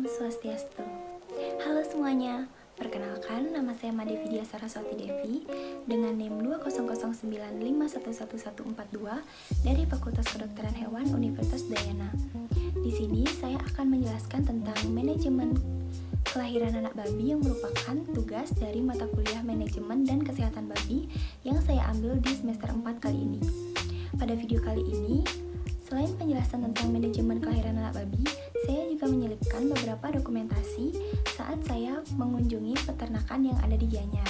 Om Swastiastu. Halo semuanya, perkenalkan nama saya Made Vidya Saraswati Devi dengan NIM 20095111142 dari Fakultas Kedokteran Hewan Universitas Udayana. Di sini saya akan menjelaskan tentang manajemen kelahiran anak babi yang merupakan tugas dari mata kuliah manajemen dan kesehatan babi yang saya ambil di semester 4 kali ini. Pada video kali ini, selain penjelasan tentang manajemen kelahiran anak babi, saya juga menyelipkan beberapa dokumentasi saat saya mengunjungi peternakan yang ada di Gianyar.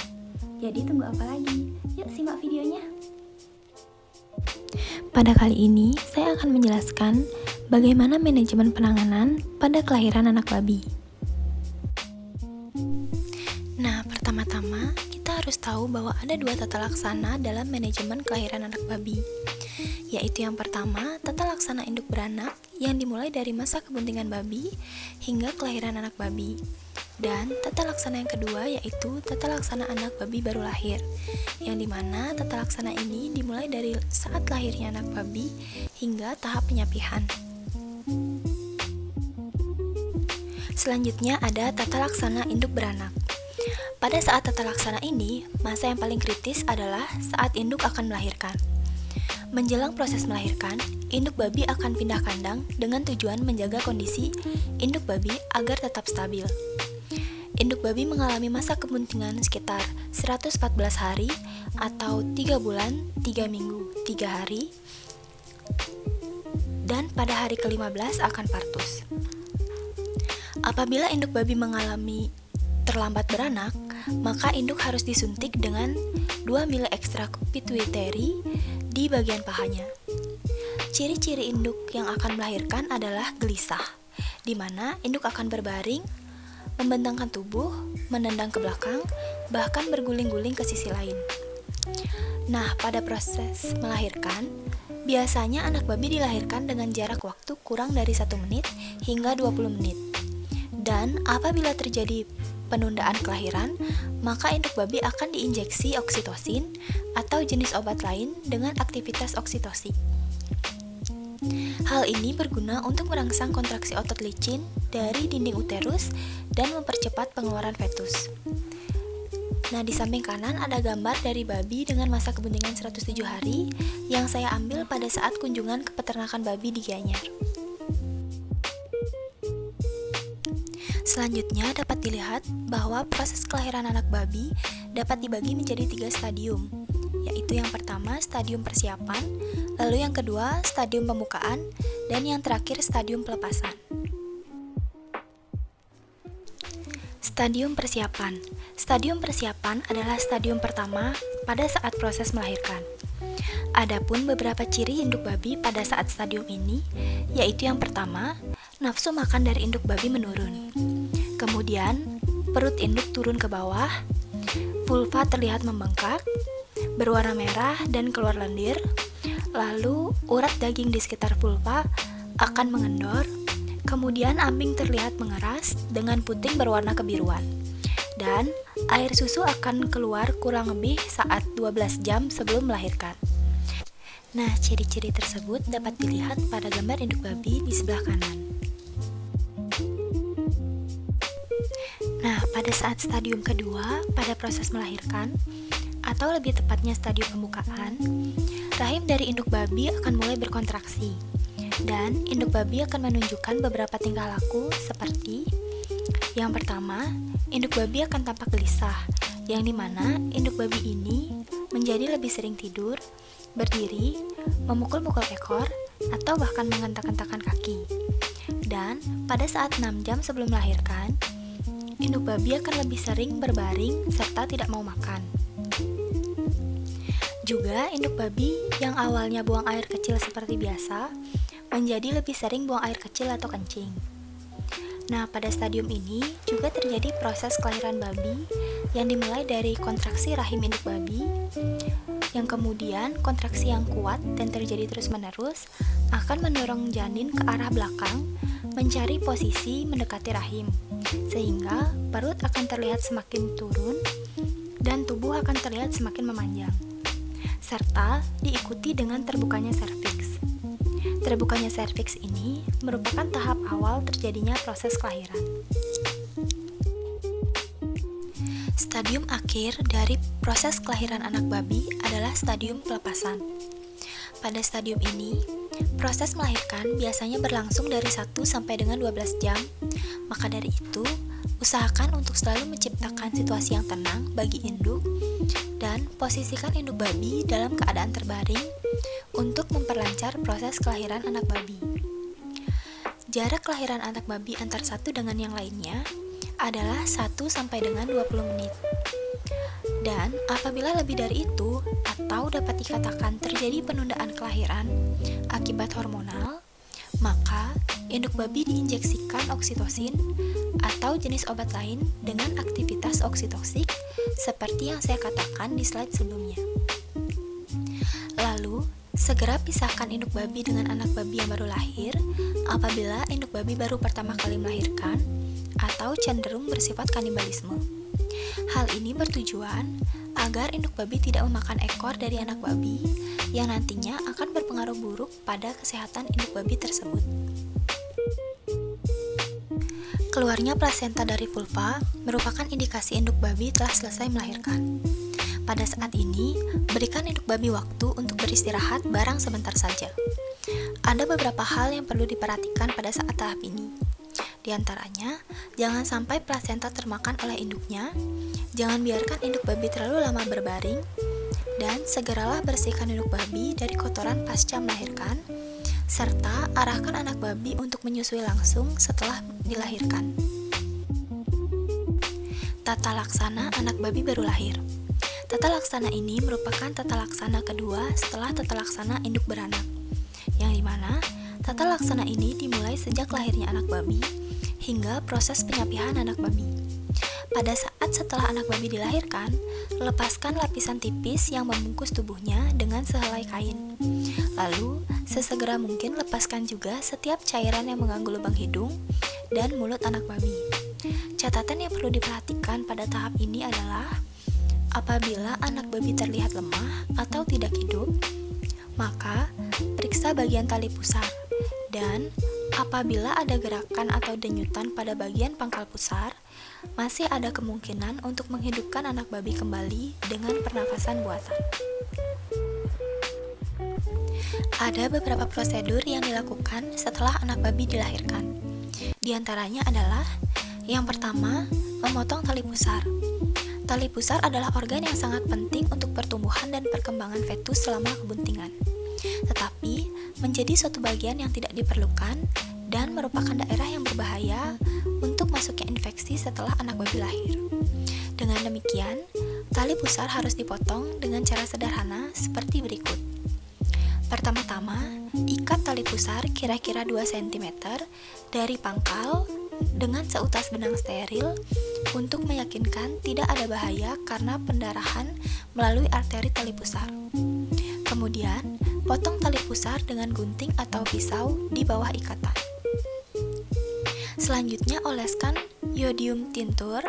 Jadi tunggu apa lagi? Yuk simak videonya. Pada kali ini, saya akan menjelaskan bagaimana manajemen penanganan pada kelahiran anak babi. Nah, pertama-tama kita harus tahu bahwa ada dua tata laksana dalam manajemen kelahiran anak babi, yaitu yang pertama, tata laksana induk beranak yang dimulai dari masa kebuntingan babi hingga kelahiran anak babi. Dan tata laksana yang kedua yaitu tata laksana anak babi baru lahir, yang dimana tata laksana ini dimulai dari saat lahirnya anak babi hingga tahap penyapihan. Selanjutnya ada tata laksana induk beranak. Pada saat tata laksana ini, masa yang paling kritis adalah saat induk akan melahirkan. Menjelang proses melahirkan, induk babi akan pindah kandang dengan tujuan menjaga kondisi induk babi agar tetap stabil. Induk babi mengalami masa kebuntingan sekitar 114 hari atau 3 bulan, 3 minggu, 3 hari, dan pada hari ke-15 akan partus. Apabila induk babi mengalami terlambat beranak, maka induk harus disuntik dengan 2 mili ekstrak pituitary di bagian pahanya. Ciri-ciri induk yang akan melahirkan adalah gelisah, di mana induk akan berbaring, membentangkan tubuh, menendang ke belakang, bahkan berguling-guling ke sisi lain. Nah, pada proses melahirkan, biasanya anak babi dilahirkan dengan jarak waktu kurang dari 1 menit hingga 20 menit. Dan apabila terjadi penundaan kelahiran, maka induk babi akan diinjeksi oksitosin atau jenis obat lain dengan aktivitas oksitosi. Hal ini berguna untuk merangsang kontraksi otot licin dari dinding uterus dan mempercepat pengeluaran fetus. Nah, di samping kanan ada gambar dari babi dengan masa kebuntingan 107 hari yang saya ambil pada saat kunjungan ke peternakan babi di Gianyar. Selanjutnya dapat dilihat bahwa proses kelahiran anak babi dapat dibagi menjadi 3 stadium, yaitu yang pertama stadium persiapan, lalu yang kedua stadium pembukaan, dan yang terakhir stadium pelepasan. Stadium persiapan. Stadium persiapan adalah stadium pertama pada saat proses melahirkan. Adapun beberapa ciri induk babi pada saat stadium ini, yaitu yang pertama, nafsu makan dari induk babi menurun. Kemudian, perut induk turun ke bawah, vulva terlihat membengkak, berwarna merah dan keluar lendir, lalu urat daging di sekitar vulva akan mengendor, kemudian ambing terlihat mengeras dengan puting berwarna kebiruan, dan air susu akan keluar kurang lebih saat 12 jam sebelum melahirkan. Nah, ciri-ciri tersebut dapat dilihat pada gambar induk babi di sebelah kanan. Nah, pada saat stadium kedua, pada proses melahirkan, atau lebih tepatnya stadium pembukaan, rahim dari induk babi akan mulai berkontraksi, dan induk babi akan menunjukkan beberapa tingkah laku seperti yang pertama, induk babi akan tampak gelisah, yang dimana induk babi ini menjadi lebih sering tidur, berdiri, memukul-mukul ekor, atau bahkan menghentak-hentakan kaki. Dan pada saat 6 jam sebelum melahirkan, induk babi akan lebih sering berbaring serta tidak mau makan. Juga induk babi yang awalnya buang air kecil seperti biasa, menjadi lebih sering buang air kecil atau kencing. Nah, pada stadium ini juga terjadi proses kelahiran babi yang dimulai dari kontraksi rahim induk babi, yang kemudian kontraksi yang kuat dan terjadi terus-menerus akan mendorong janin ke arah belakang mencari posisi mendekati rahim, sehingga perut akan terlihat semakin turun dan tubuh akan terlihat semakin memanjang, serta diikuti dengan terbukanya serviks. Terbukanya serviks ini merupakan tahap awal terjadinya proses kelahiran. Stadium akhir dari proses kelahiran anak babi adalah stadium pelepasan. Pada stadium ini, proses melahirkan biasanya berlangsung dari 1 sampai dengan 12 jam. Maka dari itu, usahakan untuk selalu menciptakan situasi yang tenang bagi induk dan posisikan induk babi dalam keadaan terbaring untuk memperlancar proses kelahiran anak babi. Jarak kelahiran anak babi antar satu dengan yang lainnya adalah 1 sampai dengan 20 menit. Dan apabila lebih dari itu atau dapat dikatakan terjadi penundaan kelahiran akibat hormonal, maka induk babi diinjeksikan oksitosin atau jenis obat lain dengan aktivitas oksitoksik seperti yang saya katakan di slide sebelumnya. Lalu, segera pisahkan induk babi dengan anak babi yang baru lahir apabila induk babi baru pertama kali melahirkan atau cenderung bersifat kanibalisme. Hal ini bertujuan agar induk babi tidak memakan ekor dari anak babi yang nantinya akan berpengaruh buruk pada kesehatan induk babi tersebut. Keluarnya plasenta dari vulva merupakan indikasi induk babi telah selesai melahirkan. Pada saat ini, berikan induk babi waktu untuk beristirahat barang sebentar saja. Ada beberapa hal yang perlu diperhatikan pada saat tahap ini. Di antaranya, jangan sampai plasenta termakan oleh induknya, jangan biarkan induk babi terlalu lama berbaring, dan segeralah bersihkan induk babi dari kotoran pasca melahirkan, serta arahkan anak babi untuk menyusui langsung setelah dilahirkan. Tata laksana anak babi baru lahir. Tata laksana ini merupakan tata laksana kedua setelah tata laksana induk beranak, yang dimana tata laksana ini dimulai sejak lahirnya anak babi hingga proses penyapihan anak babi. Pada saat setelah anak babi dilahirkan, lepaskan lapisan tipis yang membungkus tubuhnya dengan sehelai kain. Lalu, sesegera mungkin lepaskan juga setiap cairan yang mengganggu lubang hidung dan mulut anak babi. Catatan yang perlu diperhatikan pada tahap ini adalah apabila anak babi terlihat lemah atau tidak hidup, maka periksa bagian tali pusar, dan apabila ada gerakan atau denyutan pada bagian pangkal pusar, masih ada kemungkinan untuk menghidupkan anak babi kembali dengan pernafasan buatan. Ada beberapa prosedur yang dilakukan setelah anak babi dilahirkan. Di antaranya adalah yang pertama, memotong tali pusar. Tali pusar adalah organ yang sangat penting untuk pertumbuhan dan perkembangan fetus selama kebuntingan. Tetapi, menjadi suatu bagian yang tidak diperlukan dan merupakan daerah yang berbahaya untuk masuknya infeksi setelah anak babi lahir. Dengan demikian, tali pusar harus dipotong dengan cara sederhana seperti berikut. Pertama-tama, ikat tali pusar kira-kira 2 cm dari pangkal dengan seutas benang steril untuk meyakinkan tidak ada bahaya karena pendarahan melalui arteri tali pusar. Kemudian, potong tali pusar dengan gunting atau pisau di bawah ikatan. Selanjutnya, oleskan iodium tintur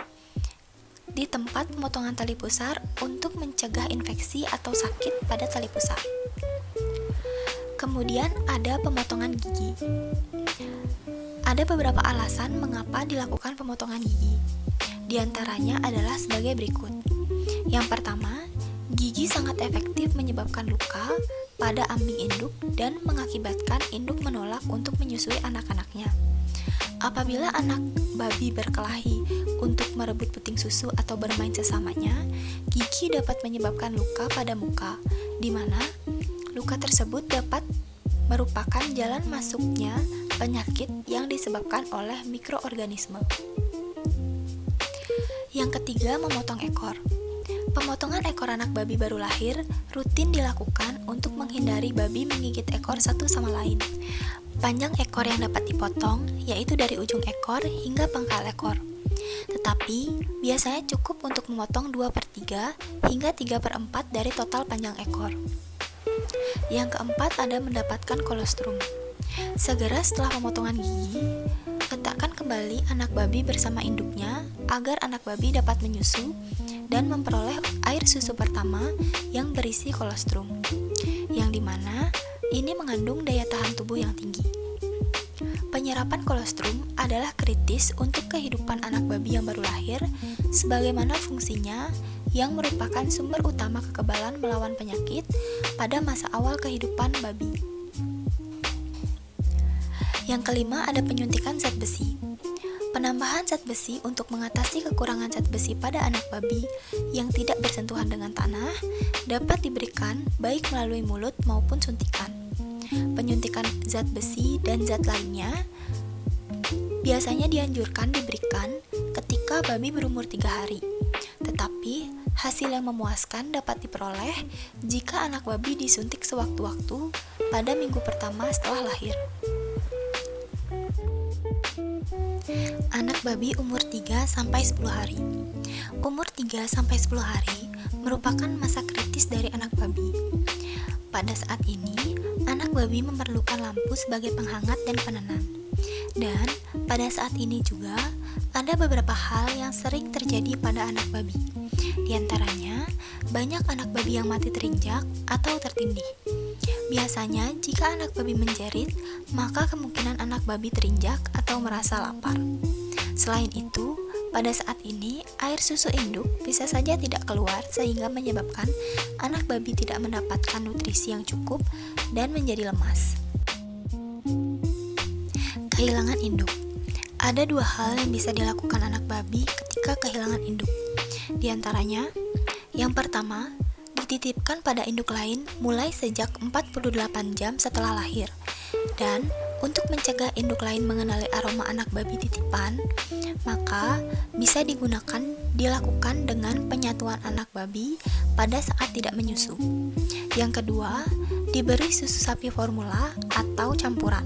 di tempat pemotongan tali pusar untuk mencegah infeksi atau sakit pada tali pusar. Kemudian ada pemotongan gigi. Ada beberapa alasan mengapa dilakukan pemotongan gigi. Di antaranya adalah sebagai berikut. Yang pertama, gigi sangat efektif menyebabkan luka pada ambing induk dan mengakibatkan induk menolak untuk menyusui anak-anaknya. Apabila anak babi berkelahi untuk merebut puting susu atau bermain sesamanya, gigi dapat menyebabkan luka pada muka, di mana luka tersebut dapat merupakan jalan masuknya penyakit yang disebabkan oleh mikroorganisme. Yang ketiga, memotong ekor. Pemotongan ekor anak babi baru lahir rutin dilakukan untuk menghindari babi menggigit ekor satu sama lain. Panjang ekor yang dapat dipotong yaitu dari ujung ekor hingga pangkal ekor. Tetapi, biasanya cukup untuk memotong 2/3 hingga 3/4 dari total panjang ekor. Yang keempat ada mendapatkan kolostrum. Segera setelah pemotongan gigi, letakkan kembali anak babi bersama induknya agar anak babi dapat menyusu dan memperoleh air susu pertama yang berisi kolostrum, yang dimana ini mengandung daya tahan tubuh yang tinggi. Penyerapan kolostrum adalah kritis untuk kehidupan anak babi yang baru lahir, sebagaimana fungsinya yang merupakan sumber utama kekebalan melawan penyakit pada masa awal kehidupan babi. Yang kelima, ada penyuntikan zat besi. Penambahan zat besi untuk mengatasi kekurangan zat besi pada anak babi yang tidak bersentuhan dengan tanah dapat diberikan baik melalui mulut maupun suntikan. Penyuntikan zat besi dan zat lainnya biasanya dianjurkan diberikan ketika babi berumur 3 hari. Tetapi, hasil yang memuaskan dapat diperoleh jika anak babi disuntik sewaktu-waktu pada minggu pertama setelah lahir. Anak babi umur 3-10 hari. Umur 3-10 hari merupakan masa kritis dari anak babi. Pada saat ini, anak babi memerlukan lampu sebagai penghangat dan penenang. Dan pada saat ini juga ada beberapa hal yang sering terjadi pada anak babi. Di antaranya, banyak anak babi yang mati terinjak atau tertindih. Biasanya, jika anak babi menjerit, maka kemungkinan anak babi terinjak atau merasa lapar. Selain itu, pada saat ini, air susu induk bisa saja tidak keluar sehingga menyebabkan anak babi tidak mendapatkan nutrisi yang cukup dan menjadi lemas. Kehilangan induk. Ada 2 hal yang bisa dilakukan anak babi ketika kehilangan induk. Di antaranya, yang pertama, dititipkan pada induk lain mulai sejak 48 jam setelah lahir. Dan untuk mencegah induk lain mengenali aroma anak babi titipan, maka bisa dilakukan dengan penyatuan anak babi pada saat tidak menyusu. Yang kedua, diberi susu sapi formula atau campuran.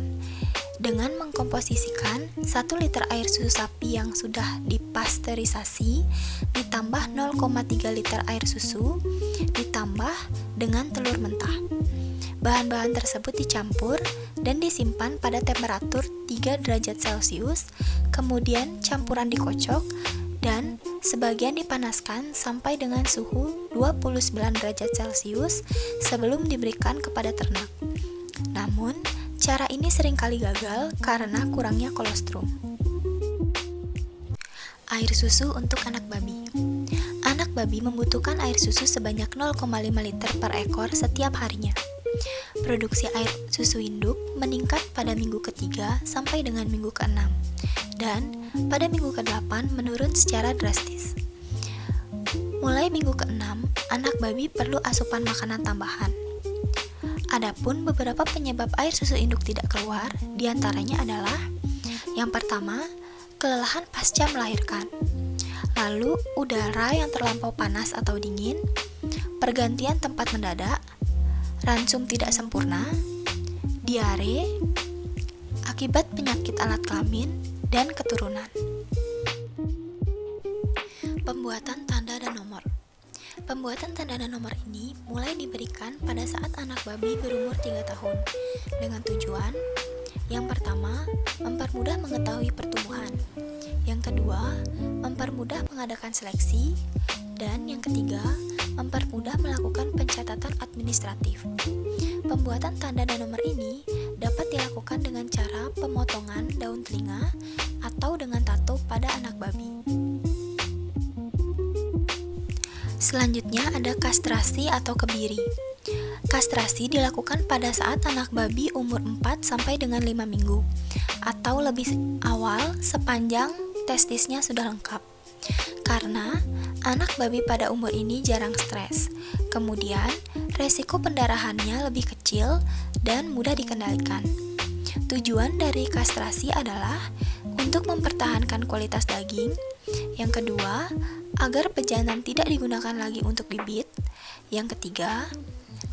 Dengan mengkomposisikan 1 liter air susu sapi yang sudah dipasteurisasi ditambah 0,3 liter air susu ditambah dengan telur mentah. Bahan-bahan tersebut dicampur dan disimpan pada temperatur 3 derajat Celcius, kemudian campuran dikocok dan sebagian dipanaskan sampai dengan suhu 29 derajat Celcius sebelum diberikan kepada ternak. Namun, cara ini seringkali gagal karena kurangnya kolostrum. Air susu untuk anak babi. Anak babi membutuhkan air susu sebanyak 0,5 liter per ekor setiap harinya. Produksi air susu induk meningkat pada minggu ketiga sampai dengan minggu ke-6, dan pada minggu ke-8 menurun secara drastis. Mulai minggu ke-6, anak babi perlu asupan makanan tambahan. Adapun beberapa penyebab air susu induk tidak keluar, diantaranya adalah yang pertama, kelelahan pasca melahirkan, lalu udara yang terlampau panas atau dingin, pergantian tempat mendadak, ransum tidak sempurna, diare, akibat penyakit alat kelamin, dan keturunan. Pembuatan tanda dan nomor. Pembuatan tanda dan nomor ini mulai diberikan pada saat anak babi berumur 3 tahun dengan tujuan yang pertama, mempermudah mengetahui pertumbuhan, yang kedua, mempermudah mengadakan seleksi, dan yang ketiga, mempermudah melakukan pencatatan administratif. Pembuatan tanda dan nomor ini dapat dilakukan dengan cara pemotongan daun telinga atau dengan tato pada anak babi. Selanjutnya ada kastrasi atau kebiri. Kastrasi dilakukan pada saat anak babi umur 4 sampai dengan 5 minggu atau lebih awal sepanjang testisnya sudah lengkap. Karena anak babi pada umur ini jarang stres. Kemudian, resiko pendarahannya lebih kecil dan mudah dikendalikan. Tujuan dari kastrasi adalah untuk mempertahankan kualitas daging. Yang kedua, agar pejantan tidak digunakan lagi untuk bibit. Yang ketiga,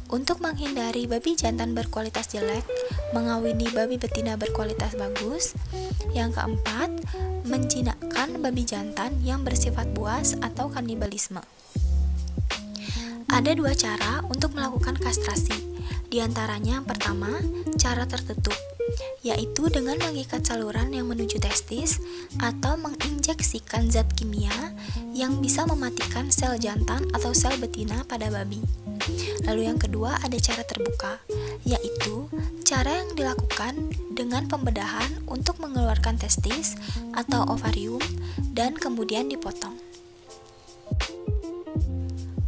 untuk menghindari babi jantan berkualitas jelek mengawini babi betina berkualitas bagus. Yang keempat, menjinakkan babi jantan yang bersifat buas atau kanibalisme. Ada 2 cara untuk melakukan kastrasi. Di antaranya yang pertama, cara tertutup, yaitu dengan mengikat saluran yang menuju testis atau menginjeksikan zat kimia yang bisa mematikan sel jantan atau sel betina pada babi. Lalu yang kedua ada cara terbuka, yaitu cara yang dilakukan dengan pembedahan untuk mengeluarkan testis atau ovarium dan kemudian dipotong.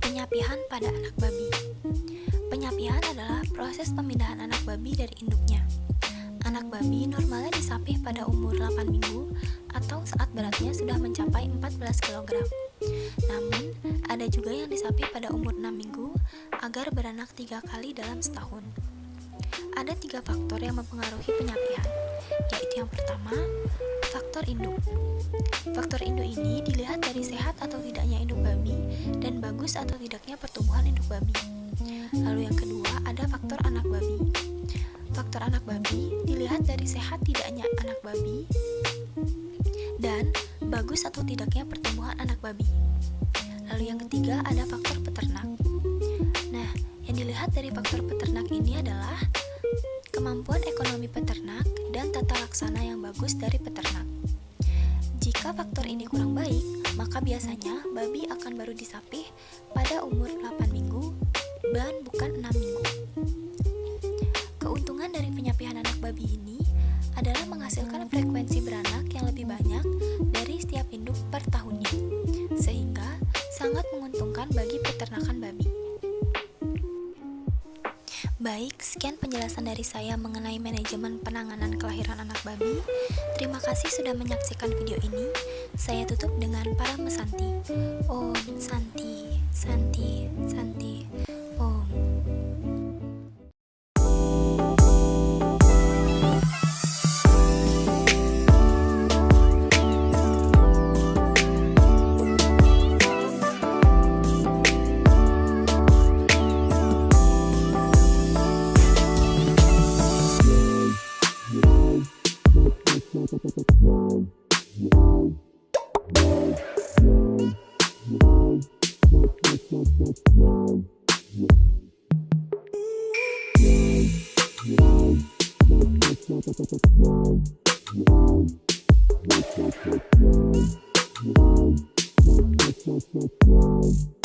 Penyapihan pada anak babi. Penyapihan adalah proses pemindahan anak babi dari induknya. Anak babi normalnya disapih pada umur 8 minggu atau saat beratnya sudah mencapai 14 kg. Namun, ada juga yang disapih pada umur 6 minggu agar beranak 3 kali dalam setahun. Ada 3 faktor yang mempengaruhi penyapihan, yaitu yang pertama, faktor induk. Faktor induk ini dilihat dari sehat atau tidaknya induk babi dan bagus atau tidaknya pertumbuhan induk babi. Lalu yang kedua ada faktor anak babi. Faktor anak babi dilihat dari sehat tidaknya anak babi dan bagus atau tidaknya pertumbuhan anak babi. Lalu yang ketiga ada faktor peternak. Nah, yang dilihat dari faktor peternak ini adalah kemampuan ekonomi peternak dan tata laksana yang bagus dari peternak. Jika faktor ini kurang baik, maka biasanya babi akan baru disapih pada umur 8 minggu dan bukan 6 minggu. Keuntungan dari penyapihan anak babi ini adalah menghasilkan frekuensi beranak yang lebih banyak dari setiap induk per tahunnya, sehingga sangat menguntungkan bagi peternakan babi. Baik, sekian penjelasan dari saya mengenai manajemen penanganan kelahiran anak babi. Terima kasih sudah menyaksikan video ini. Saya tutup dengan Parama Santi. Om Santi, Santi, Santi, Om. Wow.